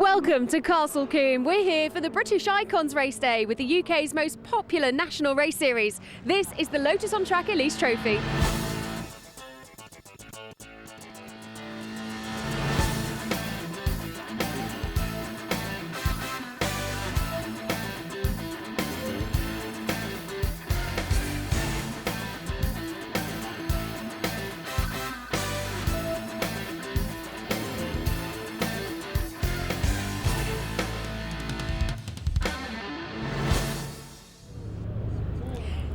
Welcome to Castle Combe. We're here for the British Icons Race Day with the UK's most popular national race series. This is the Lotus on Track Elise Trophy.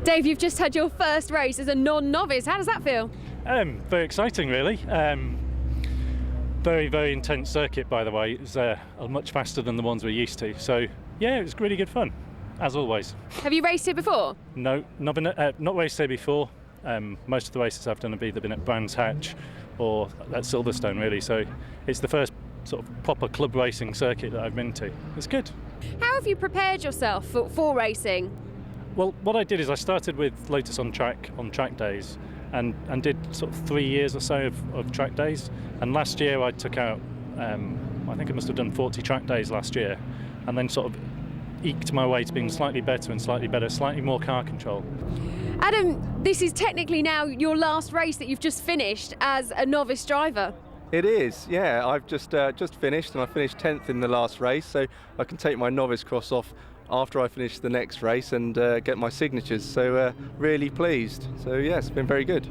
Dave, you've just had your first race as a non-novice. How does that feel? Very exciting, really. Very, very intense circuit, by the way. It was much faster than the ones we're used to. So, yeah, it was really good fun, as always. Have you raced here before? No, not raced here before. Most of the races I've done have either been at Brands Hatch or at Silverstone, really. So it's the first sort of proper club racing circuit that I've been to. It's good. How have you prepared yourself for racing? Well, what I did is I started with Lotus on track days and did sort of 3 years or so of track days. And last year I took out, I think I must have done 40 track days last year, and then sort of eked my way to being slightly better, slightly more car control. Adam, this is technically now your last race that you've just finished as a novice driver. It is, yeah. I've just finished, and I finished 10th in the last race, so I can take my novice cross off after I finish the next race and get my signatures, so really pleased. So yeah, it's been very good.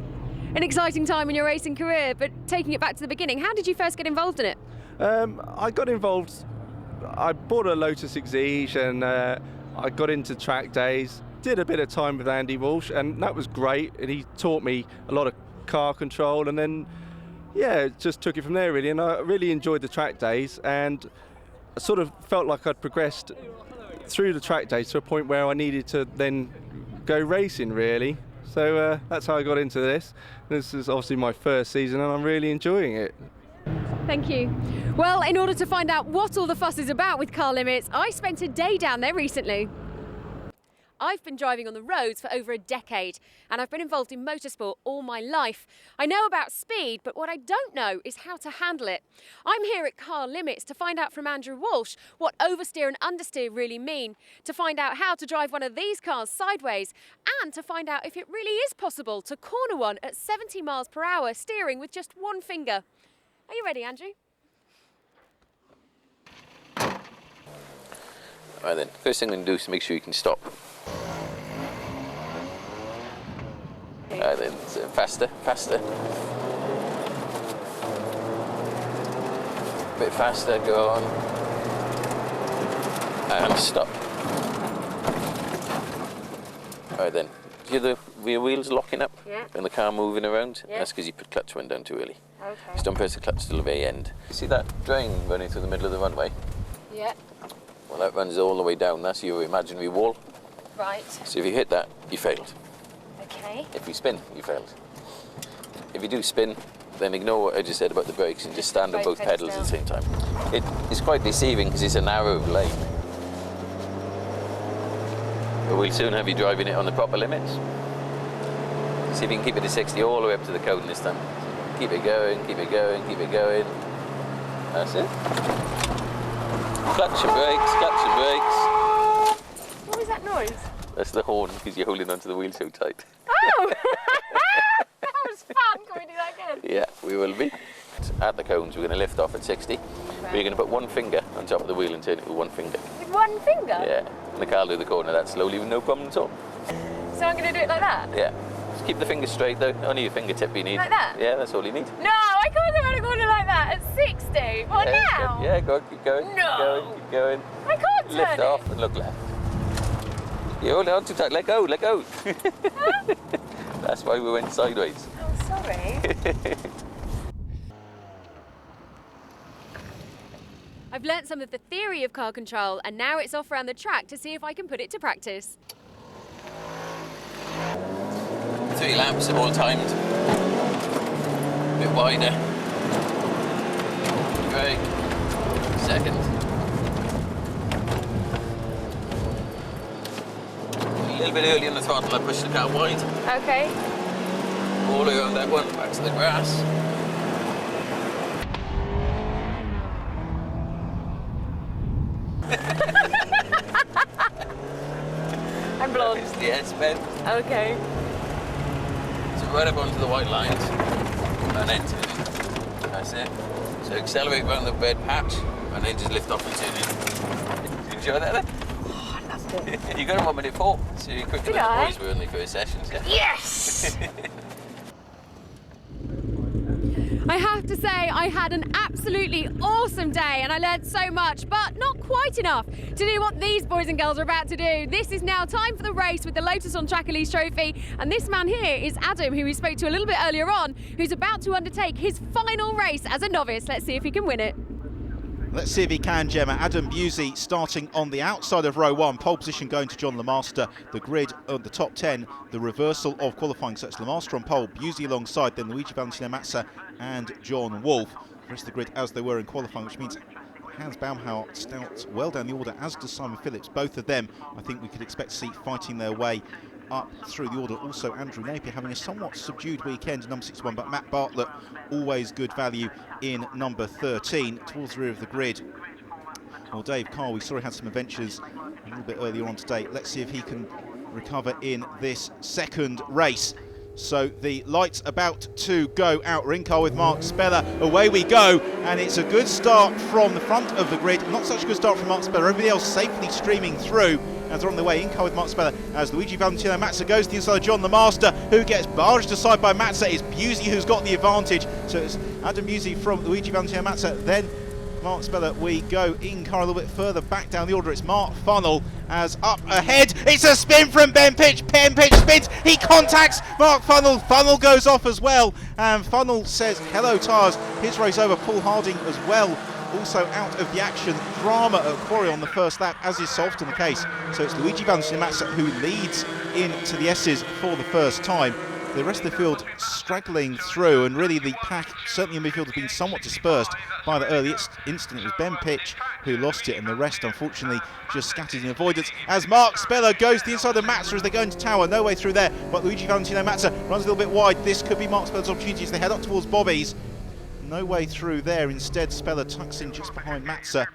An exciting time in your racing career, but taking it back to the beginning, how did you first get involved in it? I got involved, I bought a Lotus Exige and I got into track days, did a bit of time with Andy Walsh, and that was great, and he taught me a lot of car control, and then yeah, just took it from there really, and I really enjoyed the track days, and I sort of felt like I'd progressed through the track days to a point where I needed to then go racing really. So that's how I got into this. This is obviously my first season and I'm really enjoying it. Thank you. Well, in order to find out what all the fuss is about with car limits, I spent a day down there recently. I've been driving on the roads for over a decade and I've been involved in motorsport all my life. I know about speed, but what I don't know is how to handle it. I'm here at Car Limits to find out from Andrew Walsh what oversteer and understeer really mean, to find out how to drive one of these cars sideways, and to find out if it really is possible to corner one at 70 miles per hour steering with just one finger. Are you ready, Andrew? Right then, first thing I'm going to do is make sure you can stop. Right then, so faster. A bit faster, go on. And stop. Right then, do you hear the rear wheels locking up? Yeah. And the car moving around? Yeah. That's because you put clutch one down too early. Okay. Just don't press the clutch till the very end. You see that drain running through the middle of the runway? Yeah. Well, that runs all the way down. That's your imaginary wall. Right. So if you hit that, you failed. Okay. If you spin, you failed. If you do spin, then ignore what I just said about the brakes and just stand on both pedals at the same time. It's quite deceiving because it's a narrow lane. But we'll soon have you driving it on the proper limits. See if you can keep it to 60 all the way up to the cone this time. Keep it going. That's it. Clutch and brakes. What was that noise? That's the horn because you're holding onto the wheel so tight. Oh! That was fun. Can we do that again? Yeah, we will be. At the cones, we're going to lift off at 60. Right. But you're going to put one finger on top of the wheel and turn it with one finger. With one finger? Yeah. And the car will do the corner that slowly with no problem at all. So I'm going to do it like that? Yeah. Just keep the finger straight though. Only your fingertip you need. Like that? Yeah, that's all you need. No, I can't go around a corner like that at 60. What now? Yeah, go on, keep going. No. Keep going. I can't turn Lift off and look left. You hold on too tight. Let go. Huh? That's why we went sideways. Oh, sorry. I've learnt some of the theory of car control and now it's off around the track to see if I can put it to practice. 3 laps are all timed. A bit wider. Brake. Second. A little bit early on the throttle, I pushed the car wide. Okay. All the way around that one, back to the grass. Yes, Ben. Okay. So right up onto the white lines and then turn in. That's it. So accelerate around the red patch and then just lift off and turn in. Did you enjoy that then? Oh, I loved it. You got him 1 minute 4. So you're quicker Did than I? the boys were in the first sessions, yeah? Yes! I have to say, I had an absolutely awesome day and I learned so much, but not quite enough to do what these boys and girls are about to do. This is now time for the race with the Lotus on Track Elise trophy, and this man here is Adam, who we spoke to a little bit earlier on, who's about to undertake his final race as a novice. Let's see if he can win it. Let's see if he can, Gemma. Adam Busey starting on the outside of row 1, pole position going to John Lemaster. The grid on the top 10, the reversal of qualifying sets. Lemaster on pole, Busey alongside, then Luigi Valentino Mazza and John Wolf. The rest of the grid as they were in qualifying, which means Hans Baumhart starts well down the order, as does Simon Phillips. Both of them, I think we could expect to see fighting their way up through the order. Also Andrew Napier having a somewhat subdued weekend in number 61, but Matt Bartlett always good value in number 13 towards the rear of the grid. Well, Dave Carr, we saw he had some adventures a little bit earlier on today. Let's see if he can recover in this second race. So the lights about to go out. We're in car with Mark Speller. Away we go, and it's a good start from the front of the grid. Not such a good start from Mark Speller. Everybody else safely streaming through as they're on their way. In car with Mark Speller as Luigi Valentino Mazza goes to the inside of John Lemaster, who gets barged aside by Mazza. It's Busey who's got the advantage. So it's Adam Busey from Luigi Valentino Mazza, then Mark Speller. We go in car a little bit further back down the order. It's Mark Funnell as up ahead. It's a spin from Ben Pitch. Ben Pitch spins. He contacts Mark Funnell. Funnell goes off as well. And Funnell says hello, tyres. His race over. Paul Harding as well, also out of the action. Drama at Quarry on the first lap, as is so often the case. So it's Luigi Valentino Mazza who leads into the S's for the first time. The rest of the field straggling through, and really the pack, certainly in midfield, has been somewhat dispersed by the early incident. It was Ben Pitch who lost it, and the rest, unfortunately, just scattered in avoidance. As Mark Speller goes to the inside of Mazza as they go into Tower, no way through there, but Luigi Valentino Mazza runs a little bit wide. This could be Mark Speller's opportunity as they head up towards Bobby's. No way through there. Instead, Speller tucks in just behind Mazza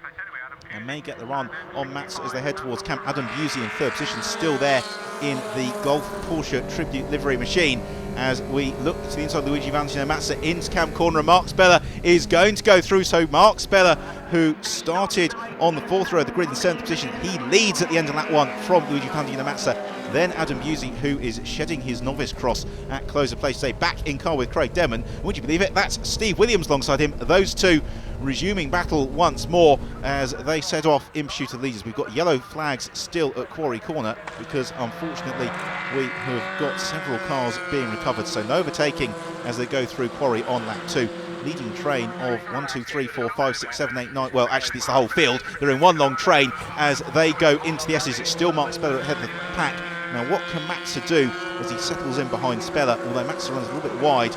and may get the run on Mazza as they head towards camp. Adam Busey in third position, still there in the Golf Porsche Tribute livery machine. As we look to the inside, Luigi Valentino Mazza into camp corner, and Mark Speller is going to go through. So Mark Speller, who started on the fourth row of the grid in seventh position, he leads at the end of lap 1 from Luigi Valentino Mazza. Then Adam Busey, who is shedding his novice cross at close of play today, back in car with Craig Demon. Would you believe it? That's Steve Williams alongside him. Those two resuming battle once more as they set off in pursuit of leaders. We've got yellow flags still at Quarry Corner because unfortunately we have got several cars being recovered, so no overtaking as they go through Quarry on lap 2. Leading train of 1, 2, 3, 4, 5, 6, 7, 8, 9. Well, actually, it's the whole field. They're in one long train as they go into the S's. It's still Mark Speller ahead of the pack. Now, what can Mazza do as he settles in behind Speller? Although Mazza runs a little bit wide,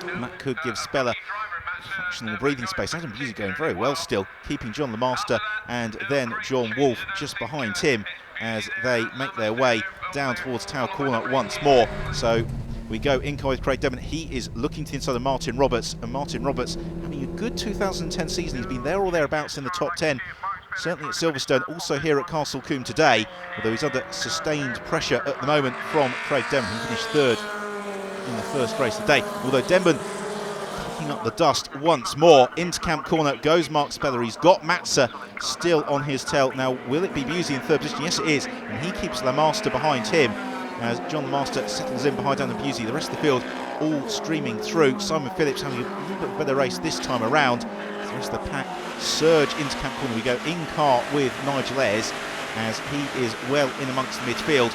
and that could give Speller fractional breathing space. Adam Busey going very well still, keeping John Lemaster and then John Wolf just behind him as they make their way down towards Tower Corner once more. So we go in car with Craig Demon. He is looking to the inside of Martin Roberts, and Martin Roberts having a good 2010 season. He's been there or thereabouts in the top 10, certainly at Silverstone, also here at Castle Combe today, although he's under sustained pressure at the moment from Craig Demon, who finished third in the first race of the day. Although Demon picking up the dust once more. Into camp corner goes Mark Speller. He's got Mazza still on his tail. Now, will it be Busey in third position? Yes, it is, and he keeps Lemaster behind him as John Lemaster settles in behind Adam Busey. The rest of the field all streaming through. Simon Phillips having a little bit better race this time around. The rest of the pack surge into camp corner. We go in car with Nigel Ayres as he is well in amongst the midfield,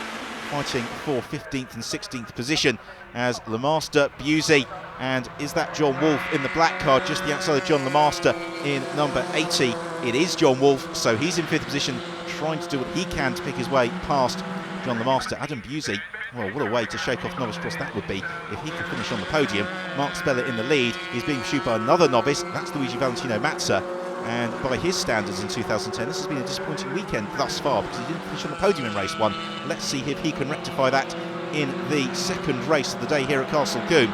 fighting for 15th and 16th position as Lemaster, Busey, and is that John Wolf in the black car just the outside of John Lemaster in number 80? It is John Wolf, so he's in 5th position, trying to do what he can to pick his way past John Lemaster. Adam Busey, well, what a way to shake off novice cross that would be if he could finish on the podium. Mark Speller in the lead. He's being pursued by another novice, that's Luigi Valentino Mazza, and by his standards in 2010 this has been a disappointing weekend thus far because he didn't finish on the podium in race 1. Let's see if he can rectify that in the second race of the day here at Castle Combe.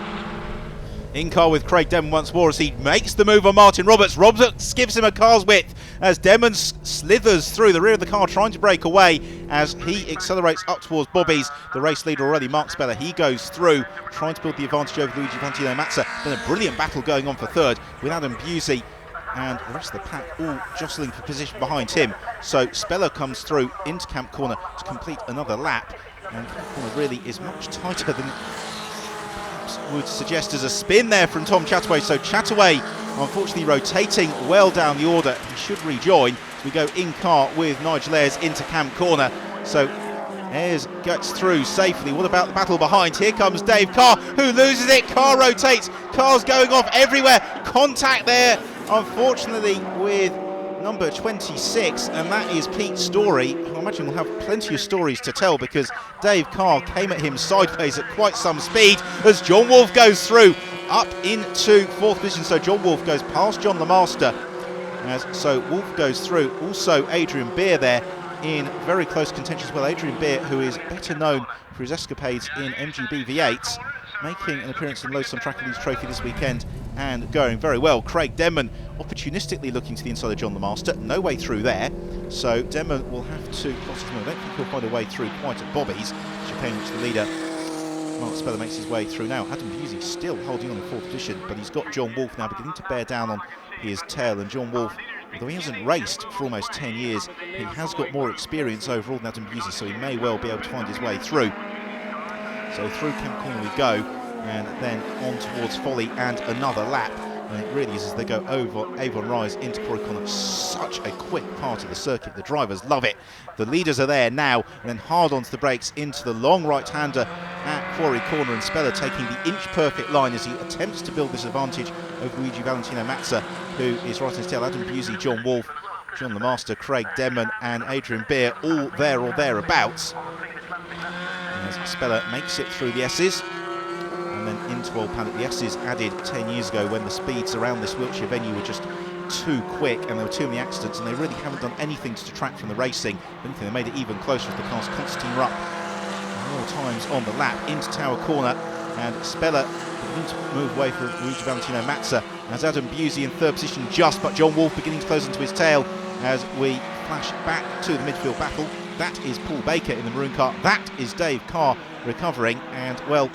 In car with Craig Demon once more as he makes the move on Martin Roberts. Roberts gives him a car's width as Demon slithers through the rear of the car trying to break away as he accelerates up towards Bobby's. The race leader already, Mark Speller, he goes through trying to build the advantage over Luigi Valentino Mazza. Then a brilliant battle going on for third with Adam Busey and the rest of the pack all jostling for position behind him. So Speller comes through into Camp Corner to complete another lap, and Camp Corner really is much tighter than perhaps would suggest as a spin there from Tom Chataway. So Chataway unfortunately rotating well down the order. He should rejoin. We go in car with Nigel Ayres into Camp Corner. So Ayres gets through safely. What about the battle behind? Here comes Dave Carr, who loses it. Carr rotates. Carr's going off everywhere. Contact there, unfortunately, with number 26, and that is Pete Story. I imagine we'll have plenty of stories to tell because Dave Carr came at him sideways at quite some speed as John Wolfe goes through up into fourth position. So John Wolfe goes past John Lemaster. So Wolfe goes through. Also Adrian Beer there in very close contention as well. Adrian Beer, who is better known for his escapades in MGB V8s, making an appearance in Lotus on Track Elise Trophy this weekend and going very well. Craig Denman opportunistically looking to the inside of John Lemaster. No way through there. So Denman will have to cross his move. I don't think he'll find a way through quite at Bobby's. Chicane which the leader, Mark Speller, makes his way through now. Adam Busey still holding on in fourth position, but he's got John Wolfe now beginning to bear down on his tail. And John Wolfe, although he hasn't raced for almost 10 years, he has got more experience overall than Adam Busey, so he may well be able to find his way through. So through Camp Corner we go, and then on towards Folly and another lap. And it really is as they go over Avon Rise into Quarry Corner. Such a quick part of the circuit. The drivers love it. The leaders are there now, and then hard onto the brakes into the long right-hander at Quarry Corner, and Speller taking the inch-perfect line as he attempts to build this advantage over Luigi Valentino Mazza, who is right on his tail. Adam Busey, John Wolfe, John Lemaster, Craig Denman and Adrian Beer all there or thereabouts. As Speller makes it through the S's. And then into Old Paddock. The S's added 10 years ago when the speeds around this Wiltshire venue were just too quick and there were too many accidents, and they really haven't done anything to detract from the racing. If anything, they made it even closer as the cars constantly were up more times on the lap into Tower Corner, and Speller beginning to move away from Luigi Valentino Mazza as Adam Busey in third position just, but John Wolfe beginning to close into his tail as we flash back to the midfield battle. That is Paul Baker in the maroon car. That is Dave Carr recovering, and well,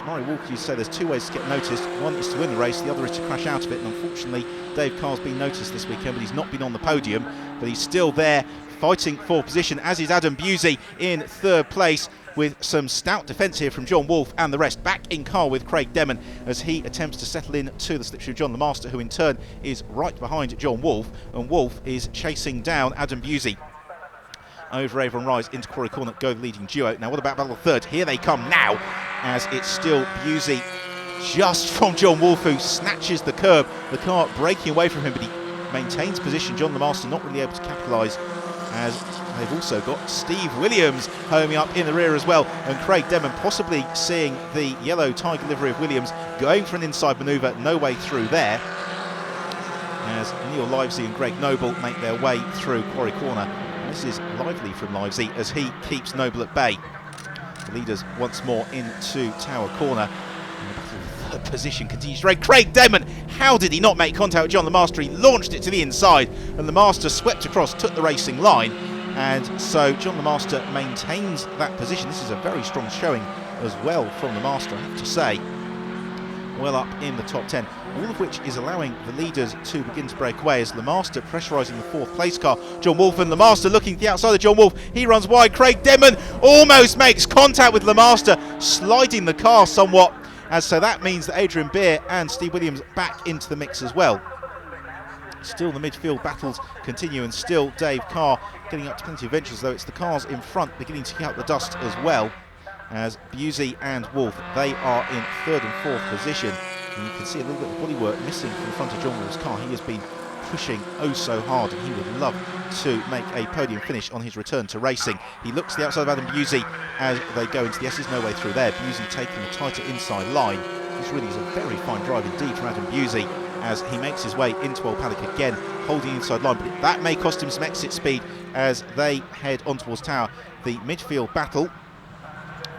Murray Walker used to say there's two ways to get noticed. One is to win the race, the other is to crash out of it, and unfortunately Dave Carr's been noticed this weekend, but he's not been on the podium, but he's still there fighting for position, as is Adam Busey in third place, with some stout defence here from John Wolfe and the rest. Back in car with Craig Denman as he attempts to settle in to the slipstream of John Lemaster, who in turn is right behind John Wolfe, and Wolfe is chasing down Adam Busey. Over Avon Rise into Quarry Corner go the leading duo. Now what about battle third? Here they come now, as it's still Busey just from John Wolfe, who snatches the curb, the car breaking away from him, but he maintains position. John Lemaster not really able to capitalise, as they've also got Steve Williams homing up in the rear as well, and Craig Denman possibly seeing the yellow Tiger livery of Williams going for an inside manoeuvre. No way through there, as Neil Livesey and Greg Noble make their way through Quarry Corner. This is Lively from Livesey as he keeps Noble at bay. The leaders once more into Tower Corner. And the battle for third position continues to rage. Craig Denman, how did he not make contact with John Lemaster? He launched it to the inside, and Lemaster swept across, took the racing line, and so John Lemaster maintains that position. This is a very strong showing as well from Lemaster, I have to say. Well up in the top 10, all of which is allowing the leaders to begin to break away as Lemaster pressurising the fourth place car. John Wolfe, and Lemaster looking to the outside of John Wolfe. He runs wide. Craig Denman almost makes contact with Lemaster, sliding the car somewhat, as so that means that Adrian Beer and Steve Williams back into the mix as well. Still the midfield battles continue, and still Dave Carr getting up to plenty of ventures, though it's the cars in front beginning to kick out the dust as well, as Busey and Wolfe, they are in third and fourth position. And you can see a little bit of bodywork missing from the front of John Wolfe's car. He has been pushing oh so hard, and he would love to make a podium finish on his return to racing. He looks to the outside of Adam Busey as they go into the S's. No way through there. Busey taking a tighter inside line. This really is a very fine drive indeed from Adam Busey as he makes his way into Old Paddock again, holding the inside line, but that may cost him some exit speed as they head on towards Tower. The midfield battle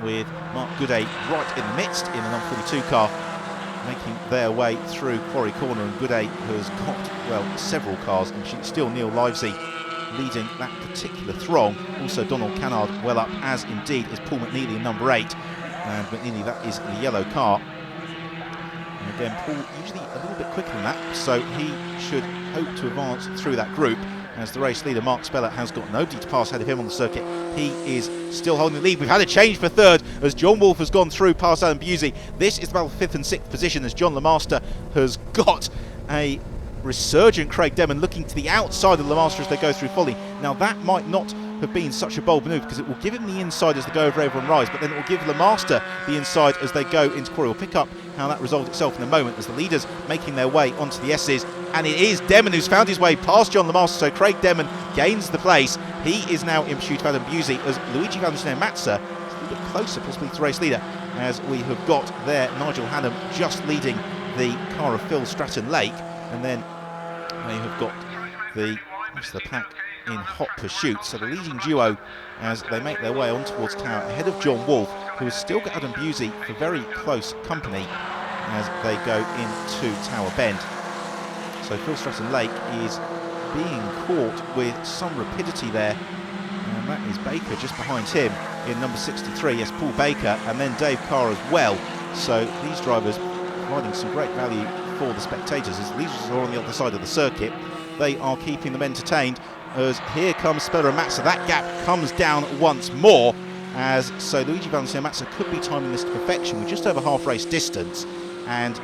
with Mark Gooday right in the midst in the number 42 car, making their way through Quarry Corner, and Good 8 has got, well, several cars, and still Neil Livesey leading that particular throng. Also Donald Cannard well up, as indeed is Paul McNeely in number 8. And McNeely, that is the yellow car. And again, Paul usually a little bit quicker than that, so he should hope to advance through that group, as the race leader Mark Speller has got nobody to pass ahead of him on the circuit. He is still holding the lead. We've had a change for third as John Wolfe has gone through past Adam Busey. This is about 5th and 6th position as John LeMaster has got a resurgent Craig Demon looking to the outside of LeMaster as they go through Folly. Now that might not have been such a bold manoeuvre, because it will give him the inside as they go over Avon Rise, but then it will give LeMaster the inside as they go into Quarry. We'll pick up how that resolves itself in a moment as the leaders making their way onto the S's, and it is Demon who's found his way past John LeMaster, so Craig Demon gains the place. He is now in pursuit of Adam Busey as Luigi Valentino Mazza is a little bit closer possibly to the race leader, as we have got there Nigel Hannam just leading the car of Phil Stratton Lake, and then they have got the rest of the pack in hot pursuit. So the leading duo as they make their way on towards Tower ahead of John Wolfe, who has still got Adam Busey for very close company as they go into Tower Bend. So Phil Stratton Lake is being caught with some rapidity there, and that is Baker just behind him in number 63. Yes, Paul Baker, and then Dave Carr as well. So these drivers providing some great value for the spectators as these are on the other side of the circuit. They are keeping them entertained as here comes Speller and Mazza. That gap comes down once more, as so Luigi Valentino Mazza could be timing this to perfection with just over half race distance, and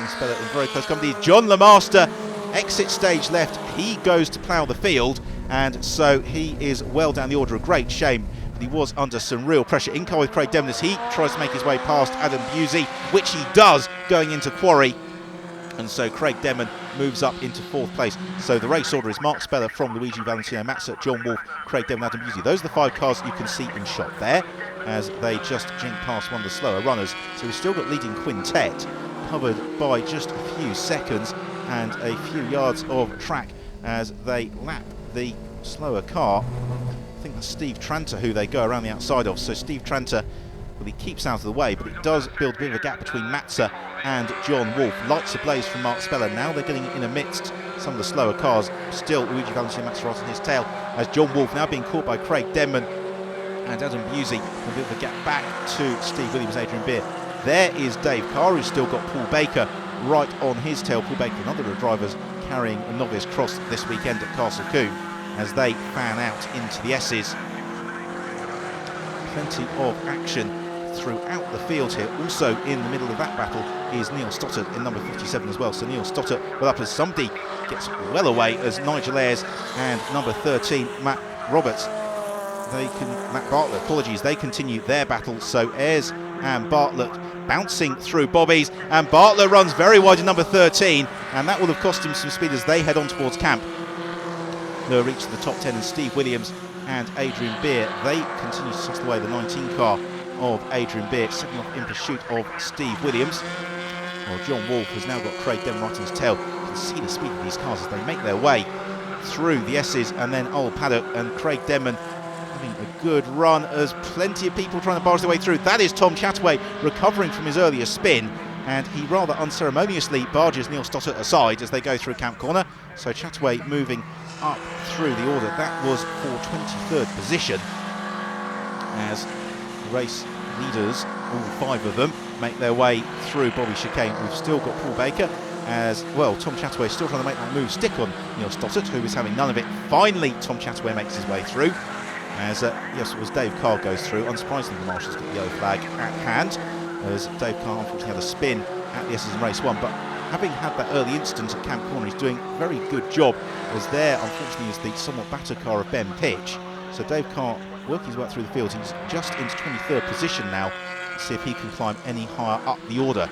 Speller in very close company. John LeMaster exits stage left, he goes to plough the field, and so he is well down the order. A great shame, but he was under some real pressure. In car with Craig Demon as he tries to make his way past Adam Busey, which he does going into Quarry. And so Craig Demon moves up into 4th place. So the race order is Mark Speller from Luigi Valentino Mazza, John Wolfe, Craig Demon, Adam Busey. Those are the 5 cars you can see in shot there as they just jink past one of the slower runners. So we've still got leading quintet covered by just a few seconds and a few yards of track as they lap the slower car. I think that's Steve Tranter who they go around the outside of. So Steve Tranter, well, he keeps out of the way, but it does build a bit of a gap between Mazza and John Wolfe. Lights ablaze from Mark Speller. Now they're getting in amidst some of the slower cars. Still Luigi Valentino Mazza right on his tail as John Wolfe now being caught by Craig Demon and Adam Busey. A bit of a gap back to Steve Williams, Adrian Beer. There is Dave Carr, who's still got Paul Baker right on his tail. Paul Baker, another of the drivers carrying a novice cross this weekend at Castle Combe as they fan out into the S's. Plenty of action throughout the field here. Also in the middle of that battle is Neil Stoddart in number 57 as well. So Neil Stoddart well up as somebody gets well away as Nigel Ayres and number 13 Matt Roberts. Matt Bartlett, apologies, they continue their battle. So Ayres and Bartlett bouncing through bobbies, and Bartlett runs very wide in number 13, and that will have cost him some speed as they head on towards camp. They'll reach the top 10, and Steve Williams and Adrian Beer, they continue to suss away the 19 car of Adrian Beer, setting off in pursuit of Steve Williams. Well, John Wolfe has now got Craig Demon right on his tail. You can see the speed of these cars as they make their way through the S's and then Old Paddock, and Craig Demon having a good run as plenty of people trying to barge their way through. That is Tom Chataway recovering from his earlier spin, and he rather unceremoniously barges Neil Stoddart aside as they go through Camp Corner. So Chataway moving up through the order. That was for 23rd position as race leaders, all 5 of them, make their way through Bobby Chicane. We've still got Paul Baker as well. Tom Chataway still trying to make that move stick on Neil Stoddart, who is having none of it. Finally, Tom Chataway makes his way through as yes, it was Dave Carr goes through. Unsurprisingly, the marshals got the yellow flag at hand as Dave Carr unfortunately had a spin at the S's in race 1, but having had that early incident at Camp Corner, he's doing a very good job as there unfortunately is the somewhat battered car of Ben Pitch. So Dave Carr working his way through the field. He's just into 23rd position now. Let's see if he can climb any higher up the order.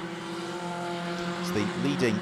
It's the leading,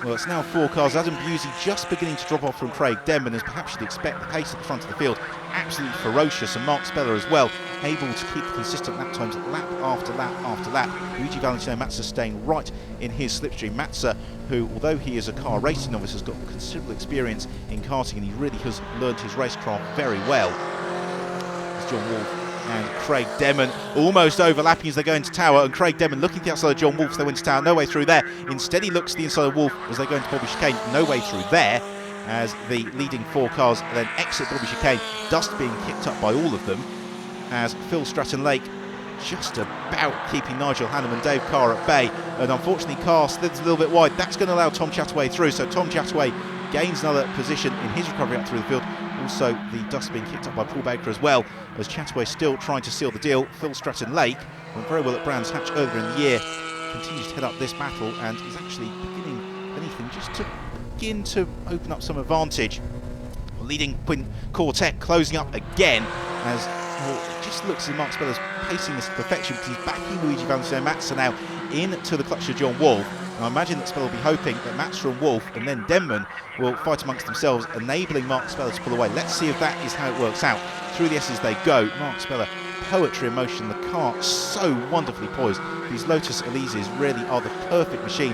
well, it's now 4 cars. Adam Busey just beginning to drop off from Craig Demon, as perhaps you'd expect. The pace at the front of the field absolutely ferocious, and Mark Speller as well, able to keep consistent lap times lap after lap after lap. Luigi Valentino Mazza staying right in his slipstream. Mazza, who, although he is a car racing novice, has got considerable experience in karting, and he really has learned his racecraft very well. As John Wolfe and Craig Demon almost overlapping as they go into tower, and Craig Demon looking to the outside of John Wolf as they went into tower, no way through there. Instead he looks to the inside of Wolf as they go into Bobby Chicane, no way through there, as the leading 4 cars then exit Bobby Chicane, dust being kicked up by all of them, as Phil Stratton-Lake just about keeping Nigel Hannam and Dave Carr at bay, and unfortunately Carr slips a little bit wide. That's going to allow Tom Chataway through, so Tom Chataway gains another position in his recovery up through the field. Also the dust being kicked up by Paul Baker as well, as Chataway still trying to seal the deal. Phil Stratton-Lake went very well at Brands Hatch earlier in the year, continues to head up this battle and is actually beginning, if anything, just to begin to open up some advantage. Leading Quinn Quartet closing up again, as it just looks as Mark Speller's pacing this to perfection, because he's backing Luigi Valentino Mazza now into the clutch of John Wolf. And I imagine that Speller will be hoping that Mazza and Wolf and then Denman will fight amongst themselves, enabling Mark Speller to pull away. Let's see if that is how it works out. Through the S's they go. Mark Speller, poetry in motion, the car so wonderfully poised. These Lotus Elises really are the perfect machine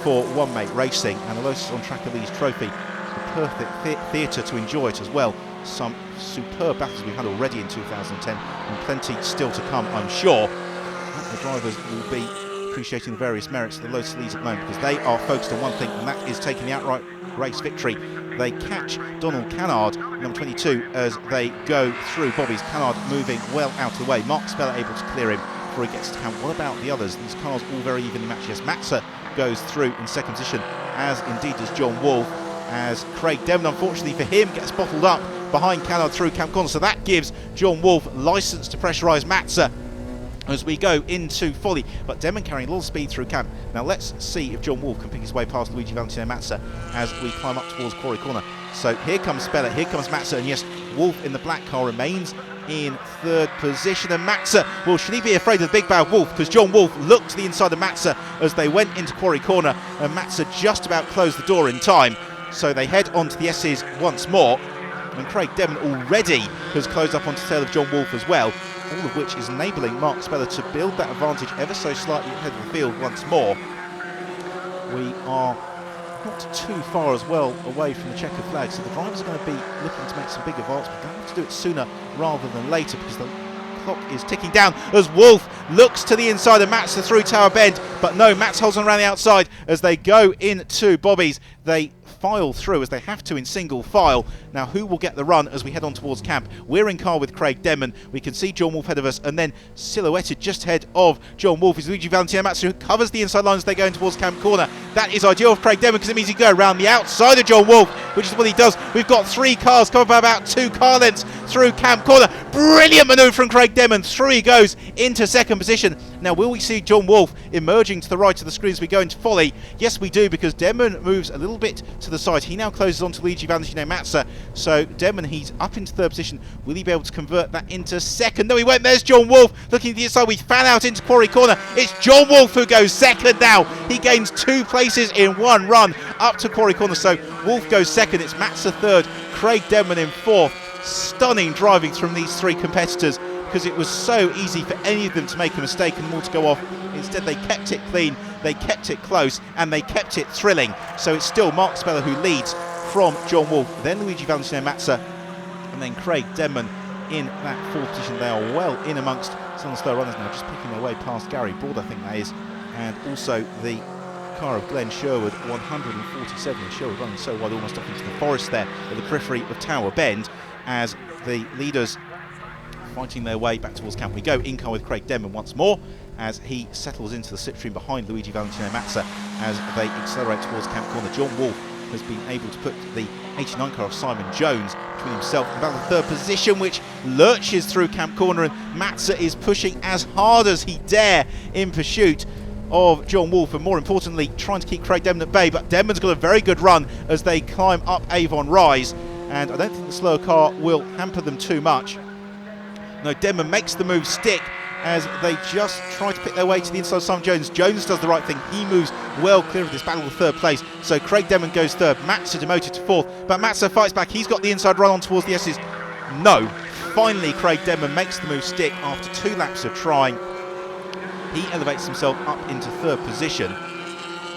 for one-mate racing, and the Lotus On Track Elise trophy, the perfect theatre to enjoy it as well. Some superb battles we've had already in 2010, and plenty still to come, I'm sure. The drivers will be appreciating the various merits of the Lotus Elise at the moment, because they are focused on one thing, and that is taking the outright race victory. They catch Donald Cannard, number 22, as they go through Bobby's. Cannard moving well out of the way. Mark Speller able to clear him before he gets to town. What about the others? These cars all very evenly matched. Yes, Mazza goes through in second position, as indeed does John Wolf, as Craig Demon, unfortunately for him, gets bottled up behind Cannard through Camp Corner. So that gives John Wolf licence to pressurise Mazza as we go into Folly, but Demon carrying a lot of speed through camp. Now let's see if John Wolf can pick his way past Luigi Valentino Mazza as we climb up towards Quarry Corner. So here comes Speller, here comes Mazza, and yes, Wolf in the black car remains in third position, and Mazza, well, should he be afraid of the big bad Wolf, because John Wolf looked to the inside of Mazza as they went into Quarry Corner, and Mazza just about closed the door in time. So they head onto the S's once more, and Craig Demon already has closed up onto the tail of John Wolf as well, all of which is enabling Mark Speller to build that advantage ever so slightly ahead of the field once more. We are not too far as well away from the checker flag, so the drivers are going to be looking to make some big advancements. They're going to have to do it sooner rather than later, because the clock is ticking down as Wolf looks to the inside of Mazza through Tower Bend, but no, Mazza holds on around the outside as they go into Bobby's. They file through as they have to in single file. Now who will get the run as we head on towards camp? We're in car with Craig Demon. We can see John Wolf ahead of us, and then silhouetted just ahead of John Wolf is Luigi Valentino Mazza, who covers the inside line as they go in towards Camp Corner. That is ideal for Craig Demon, because it means he can go around the outside of John Wolf, which is what he does. We've got 3 cars covered by about 2 car lengths through Camp Corner. Brilliant manoeuvre from Craig Demon. Through he goes into second position. Now will we see John Wolf emerging to the right of the screen as we go into Folly? Yes, we do, because Demon moves a little bit to the side. He now closes on to Luigi Valentino Mazza. So Demon, he's up into third position. Will he be able to convert that into second? No, he won't. There's John Wolf looking at the inside. We fan out into Quarry Corner. It's John Wolf who goes second now. He gains 2 places in one run up to Quarry Corner. So Wolf goes second. It's Mazza third. Craig Demon in fourth. Stunning driving from these 3 competitors, because it was so easy for any of them to make a mistake and more to go off. Instead they kept it clean, they kept it close, and they kept it thrilling. So it's still Mark Speller who leads from John Wolf, then Luigi Valentino Mazza, and then Craig Demon in that 4th position. They are well in amongst some of the slow runners now, just picking their way past Gary Broad, I think that is, and also the car of Glenn Sherwood, 147, and Sherwood running so wide almost up into the forest there at the periphery of Tower Bend, as the leaders fighting their way back towards camp. We go in car with Craig Demon once more as he settles into the slipstream behind Luigi Valentino Mazza as they accelerate towards Camp Corner. John Wolf has been able to put the 89 car of Simon Jones between himself and about the 3rd position, which lurches through Camp Corner, and Mazza is pushing as hard as he dare in pursuit of John Wolf, and more importantly trying to keep Craig Demon at bay. But Demon's got a very good run as they climb up Avon Rise, and I don't think the slower car will hamper them too much. No, Demon makes the move stick as they just try to pick their way to the inside of Simon Jones. Jones does the right thing. He moves well clear of this battle of 3rd place. So Craig Demon goes 3rd. Mazza demoted to 4th. But Mazza fights back. He's got the inside run on towards the S's. No. Finally, Craig Demon makes the move stick after 2 laps of trying. He elevates himself up into 3rd position.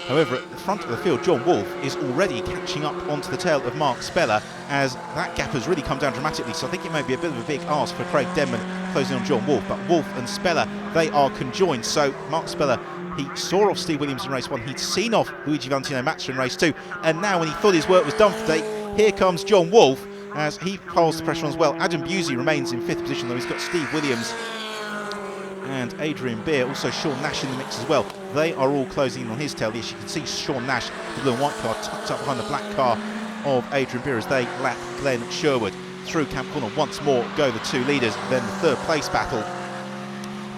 However, at the front of the field, John Wolf is already catching up onto the tail of Mark Speller, as that gap has really come down dramatically. So I think it may be a bit of a big ask for Craig Demon closing on John Wolf, but Wolf and Speller, they are conjoined. So Mark Speller, he saw off Steve Williams in race 1, he'd seen off Luigi Valentino Mazza in race 2, and now when he thought his work was done for the day, here comes John Wolf as he piles the pressure on as well. Adam Busey remains in 5th position, though he's got Steve Williams and Adrian Beer, also Sean Nash in the mix as well. They are all closing in on his tail. Yes, you can see Sean Nash, the blue and white car, tucked up behind the black car of Adrian Beer as they lap Glenn Sherwood. Through Camp Corner once more go the 2 leaders, then the 3rd place battle.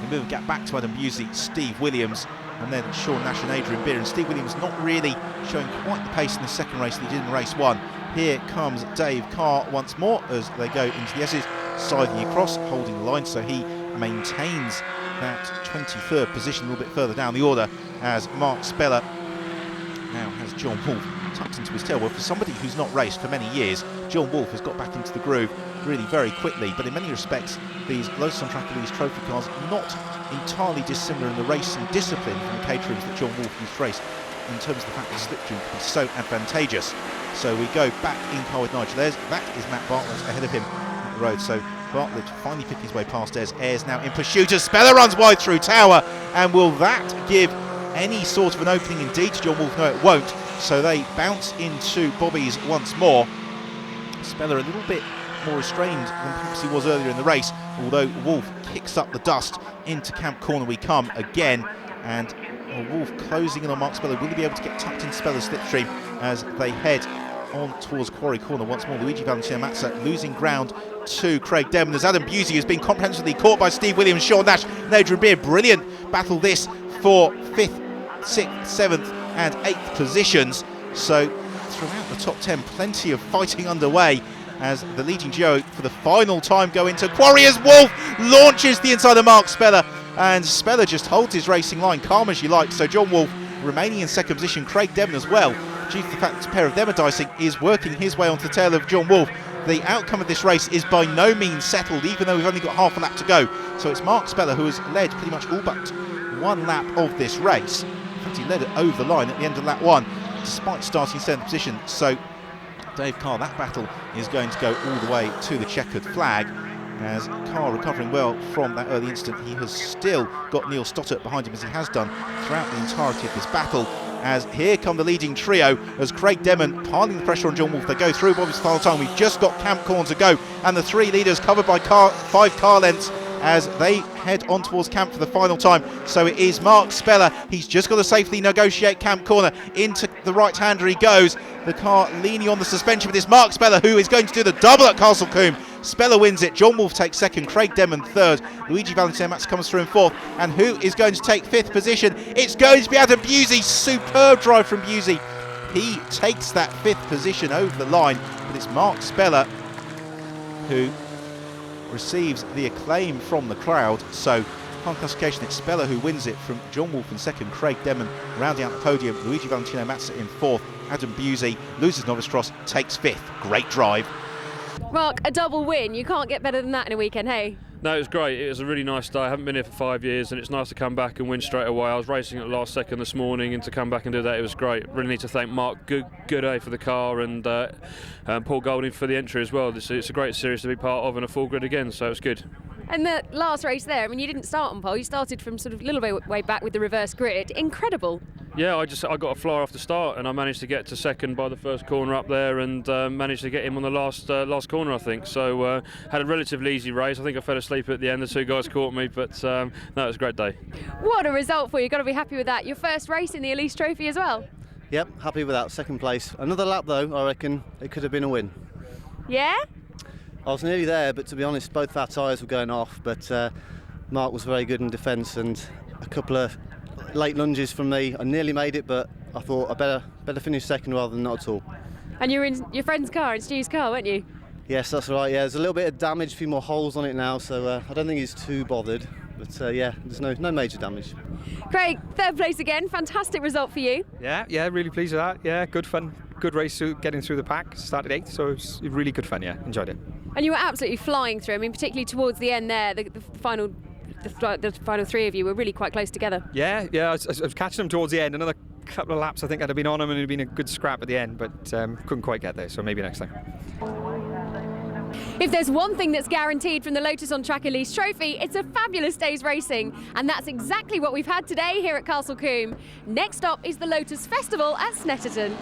We move back to Adam Busey, Steve Williams, and then Sean Nash and Adrian Beer. And Steve Williams not really showing quite the pace in the second race that he did in race 1. Here comes Dave Carr once more as they go into the S's, siding across, holding the line, so he maintains that 23rd position a little bit further down the order as Mark Speller now has John Wolf tucked into his tail. Well, for somebody who's not raced for many years, John Wolf has got back into the groove really very quickly, but in many respects these Lotus on Track Elise trophy cars not entirely dissimilar in the racing discipline from the caterings that John Wolf used to race, in terms of the fact that slipstream can be so advantageous. So we go back in car with Nigel Ayres. That is Matt Bartlett ahead of him at the road. So Bartlett finally picking his way past Ayres. Ayres now in pursuit as Speller runs wide through Tower. And will that give any sort of an opening indeed to John Wolf? No, it won't. So they bounce into Bobby's once more. Speller a little bit more restrained than perhaps he was earlier in the race, although Wolf kicks up the dust. Into Camp Corner we come again, and Wolf closing in on Mark Speller. Will he be able to get tucked in Speller's slipstream as they head on towards Quarry Corner once more? Luigi Valentino Mazza losing ground to Craig Demon as Adam Busey has been comprehensively caught by Steve Williams, Sean Nash and Adrian Beer. Brilliant battle this for 5th, 6th, 7th and 8th positions. So throughout the top 10, plenty of fighting underway as the leading duo for the final time go into Quarry as Wolf launches the inside of Mark Speller, and Speller just holds his racing line calm as you like. So John Wolf remaining in 2nd position, Craig Devon as well, due to the fact that a pair of them are dicing, is working his way onto the tail of John Wolf. The outcome of this race is by no means settled, even though we've only got half a lap to go. So it's Mark Speller who has led pretty much all but one lap of this race. In fact, he led it over the line at the end of lap 1, despite starting 7th position. So Dave Carr, that battle is going to go all the way to the checkered flag, as Carr recovering well from that early incident. He has still got Neil Stottert behind him, as he has done throughout the entirety of this battle. As here come the leading trio, as Craig Demon piling the pressure on John Wolf. They go through Bobby's final time. We've just got Camp Corner to go, and the 3 leaders covered by 5 car lengths as they head on towards Camp for the final time. So it is Mark Speller. He's just got to safely negotiate Camp Corner. Into the right-hander he goes. The car leaning on the suspension with this Mark Speller, who is going to do the double at Castle Combe. Speller wins it. John Wolf takes 2nd. Craig Demon 3rd. Luigi Valentino Mazza comes through in 4th. And who is going to take 5th position? It's going to be Adam Busey. Superb drive from Busey. He takes that 5th position over the line. But it's Mark Speller who receives the acclaim from the crowd. So on classification, it's Speller who wins it from John Wolf in 2nd, Craig Demon rounding out the podium, Luigi Valentino Mazza in 4th, Adam Busey loses novice cross, takes 5th. Great drive. Mark, a double win. You can't get better than that in a weekend, hey? No, it was great. It was a really nice day. I haven't been here for 5 years, and it's nice to come back and win straight away. I was racing at the last second this morning, and to come back and do that, it was great. Really need to thank Mark Good day for the car, and Paul Golding for the entry as well. It's a great series to be part of, and a full grid again, so it was good. And the last race there, I mean, you didn't start on pole. You started from sort of a little way back with the reverse grid. Incredible. Yeah, I got a flyer off the start, and I managed to get to 2nd by the first corner up there, and managed to get him on the last corner, I think. So had a relatively easy race. I think I fell asleep at the end. The 2 guys caught me, but no, it was a great day. What a result for you. Got to be happy with that. Your first race in the Elise Trophy as well. Yep, happy with that. 2nd place. Another lap though, I reckon it could have been a win. Yeah? I was nearly there, but to be honest, both our tyres were going off, but Mark was very good in defence, and a couple of late lunges from me. I nearly made it, but I thought I better finish 2nd rather than not at all. And you were in your friend's car, in Stu's car, weren't you? Yes, that's right. Yeah, there's a little bit of damage, a few more holes on it now, so I don't think he's too bothered. But yeah, there's no major damage. Craig, 3rd place again. Fantastic result for you. Yeah, really pleased with that. Yeah, good fun. Good race getting through the pack. Started 8th, so it was really good fun. Yeah, enjoyed it. And you were absolutely flying through. I mean, particularly towards the end there, the final 3 of you were really quite close together. Yeah, I was catching them towards the end. Another couple of laps, I think I'd have been on them, and it'd been a good scrap at the end, but couldn't quite get there. So maybe next time. If there's one thing that's guaranteed from the Lotus on Track Elise Trophy, it's a fabulous day's racing, and that's exactly what we've had today here at Castle Combe. Next up is the Lotus Festival at Snetterton.